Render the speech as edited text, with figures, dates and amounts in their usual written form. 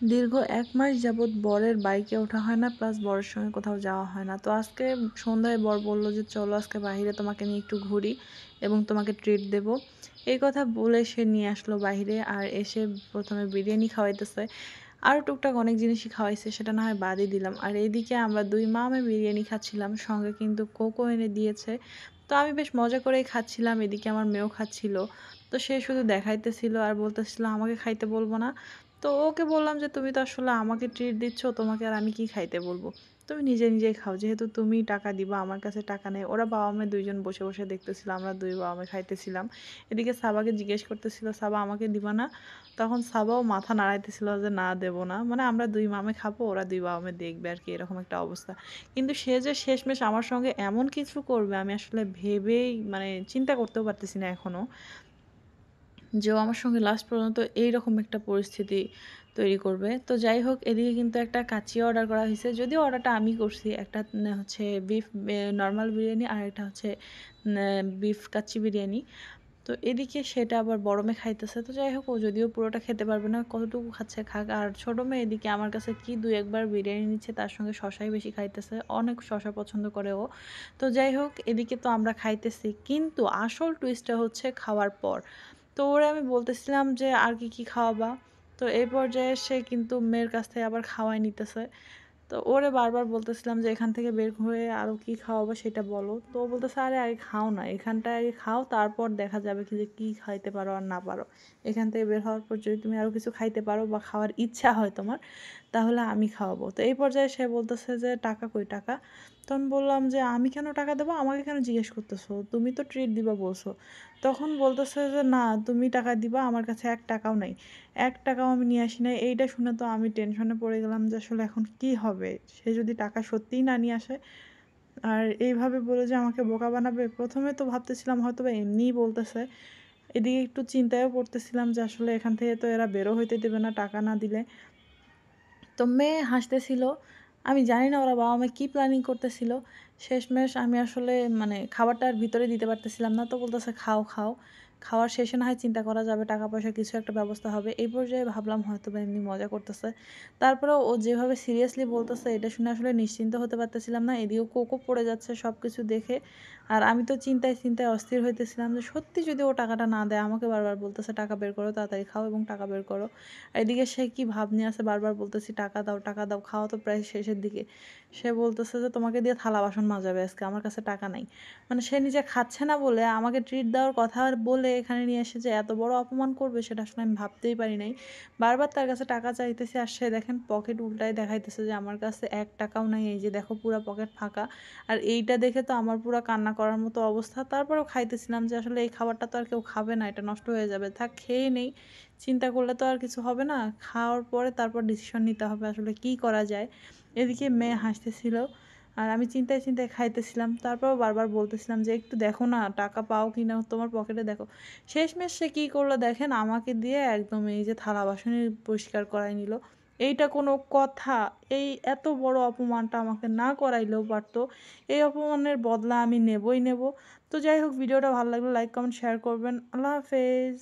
দীর্ঘ ১ মাস যাবৎ বরের বাইকে ওঠা হয় না, প্লাস বরের সঙ্গে কোথাও যাওয়া হয় না। তো আজকে সন্ধ্যায় বর বলল যে, "চলো আজকে বাহিরে তোমাকে নিয়ে একটু ঘুরি এবং তোমাকে ট্রিট দেব।" এই কথা বলে সে নিয়ে আসলো বাহিরে। আর এসে ১ম এ বিরিয়ানি খাওয়াইতেছে। আরও টুকটাক অনেক জিনিসই খাওয়াইছে, সেটা না হয় বাদই দিলাম। আর এইদিকে আমরা ২ মা-মেয়ে বিরিয়ানি খাচ্ছিলাম। সঙ্গে কিন্তু কোকও এনে দিয়েছে। তো আমি বেশ মজা করেই খাচ্ছিলাম। এদিকে আমার মেয়েও খাচ্ছিল। তো সে শুধু দেখাইতেছিল আর বলতেছিল, "আমাকে খাইতে বলব না?" তো ওকে বললাম যে, "তুমি তো আসলে আমাকে ট্রিট দিচ্ছ, তোমাকে আর আমি কি খাইতে বলবো? তুমি নিজে, নিজেই খাও। যেহেতু তুমিই টাকা দিবা, আমার কাছে টাকা নেই।" ওরা বাবা-মেয়ে ২ জন বসে, বসে দেখতেছিল। আমরা ২ বাবা-মেয়ে খাইতেছিলাম। এদিকে সাবাকে জিজ্ঞেস করতেছিল, "সাবা আমাকে দিবা না?" তখন সাবাও মাথা নাড়াইতেছিল যে, "না দেব না।" মানে আমরা ২ মামে খাবো, ওরা ২ বাবা-মেয়ে দেখবে আরকি, এরকম একটা অবস্থা। কিন্তু সে যে শেষমেশ আমার সঙ্গে এমন কিছু করবে আমি আসলে ভেবেই মানে চিন্তা করতেও পারতেছি না এখনো। যে ও আমার সঙ্গে লাস্ট পর্যন্ত এইরকম একটা পরিস্থিতি তৈরি করবে। তো যাই হোক, এদিকে কিন্তু একটা কাচ্চি অর্ডার করা হইছে। যদিও অর্ডারটা আমি করছি। একটা হচ্ছে বিফ নরমাল বিরিয়ানি, আর একটা হচ্ছে বিফ কাচ্চি বিরিয়ানি। তো এদিকে সেটা আবার বড় মেয়ে খাইতেছে। তো যাই হোক, ও যদিও পুরোটা খেতে পারবে না, কতটুকু খাচ্ছে খাক। আর ছোট মেয়ে এদিকে আমার কাছে কি ২-১ বার বিরিয়ানি নিচ্ছে, তার সঙ্গে শসাই বেশি খাইতেছে। অনেক শসা পছন্দ করে ও। তো যাই হোক, এদিকে তো আমরা খাইতেছি। কিন্তু আসল টুইস্টটা হচ্ছে খাওয়ার পর। তো ওরে আমি বলতেছিলাম যে, "আর কি, কি খাওয়াবা?" তো এই পর্যায়ে সে কিন্তু মেয়ের কাছ থেকে আবার খাওয়াই নিতেছে। তো ওরে বারবার বলতেছিলাম যে, "এখান থেকে বের হয়ে আরো কি খাওয়াবো সেটা বলো।" তো ও বলতেছে, "আরে আগে খাও না। এখানটায় আগে খাও, তারপর দেখা যাবে কি যে কি খাইতে পারো আর না পারো। এখান থেকে বের হওয়ার পর যদি তুমি আরো কিছু খাইতে পারো বা খাওয়ার ইচ্ছা হয় তোমার, তাহলে আমি খাওয়াবো।" তো এই পর্যায়ে সে বলতেছে যে, "টাকা কই টাকা?" তখন বললাম যে, "আমি কেন টাকা দেবো? আমাকে কেন জিজ্ঞেস করতেছো? তুমি তো ট্রিট দিবা বলছো।" তখন বলতেছে যে, "না, তুমি টাকা দিবা, আমার কাছে ৳১ নাই।" ৳১ আমি নিয়ে আসি নাই। এইটা শুনে তো আমি টেনশনে পড়ে গেলাম যে আসলে এখন কি হবে? সে যদি টাকা সত্যিই না নিয়ে আসে আর এইভাবে বলে যে আমাকে বোকা বানাবে, ১ম এ তো ভাবতেছিলাম হয়তোবা এমনিই বলতেছে। এদিকে একটু চিন্তায়ও পড়তেছিলাম যে আসলে এখান থেকে তো এরা বেরও হইতে দেবে না টাকা না দিলে। তো মেয়ে হাসতেছিল। আমি জানি না ওরা বাবা-মা কি প্ল্যানিং করতেছিল। শেষমেশ আমি আসলে মানে খাবারটা আর ভিতরে দিতে পারতেছিলাম না। তো বলতেছে, "খাও, খাও। খাওয়ার শেষে না হয় চিন্তা করা যাবে, টাকা-পয়সার কিছু একটা ব্যবস্থা হবে।" এই পর্যায়ে ভাবলাম হয়তোবা এমনি মজা করতেছে। তারপরেও ও যেভাবে সিরিয়াসলি বলতেছে এটা শুনে আসলে নিশ্চিন্ত হতে পারতেছিলাম না। এদিকেও কোকও পড়ে যাচ্ছে সবকিছু দেখে। আর আমি তো চিন্তায়, চিন্তায় অস্থির হইতেছিলাম যে সত্যি যদি ও টাকাটা না দেয়, আমাকে বারবার বলতেছে, "টাকা বের করো, তাড়াতাড়ি খাও এবং টাকা বের করো।" এদিকে সে কি ভাব নিয়ে আছে, বারবার বলতেছি, "টাকা দাও, টাকা দাও।" খাওয়া তো প্রায় শেষের দিকে। সে বলতেছে যে, "তোমাকে দিয়ে থালা বাসন মাজাবে আজকে, আমার কাছে টাকা নাই।" মানে সে নিজে খাচ্ছে না বলে আমাকে ট্রিট দেওয়ার কথা বলে এখানে নিয়ে এসে যে এত বড় অপমান করবে সেটা আসলে আমি ভাবতেই পারি নাই। বারবার তার কাছে টাকা চাইতেছি আর সে দেখেন পকেট উল্টায় দেখাইতেছে যে আমার কাছে ৳১ নাই। এই যে দেখো পুরা পকেট ফাঁকা। আর এইটা দেখে তো আমার পুরা কান্না করার মতো অবস্থা। তারপরেও খাইতেছিলাম যে আসলে এই খাবারটা তো আর কেউ খাবে না, এটা নষ্ট হয়ে যাবে। থাক খেয়েই নেই। চিন্তা করলে তো আর কিছু হবে না। খাওয়ার পরে তারপর ডিসিশন নিতে হবে আসলে কি করা যায়। এদিকে মেয়ে হাসতেছিল। আর আমি চিন্তায়, চিন্তায় খাইতেছিলাম। তারপরেও বারবার বলতেছিলাম যে, "একটু দেখো না টাকা পাও কিনা তোমার পকেটে দেখো।" শেষমেশ সে কি করলো দেখেন, আমাকে দিয়ে একদম এই যে থালা-বাসনই পরিষ্কার করায় নিল। এইটা কোনো কথা? এই এত বড় অপমানটা আমাকে না করাইলেও পারত। এই অপমানের বদলা আমি নেবই নেব। তো যাই হোক, ভিডিওটা ভালো লাগলে লাইক, কমেন্ট, শেয়ার করবেন। আল্লাহ হাফেজ।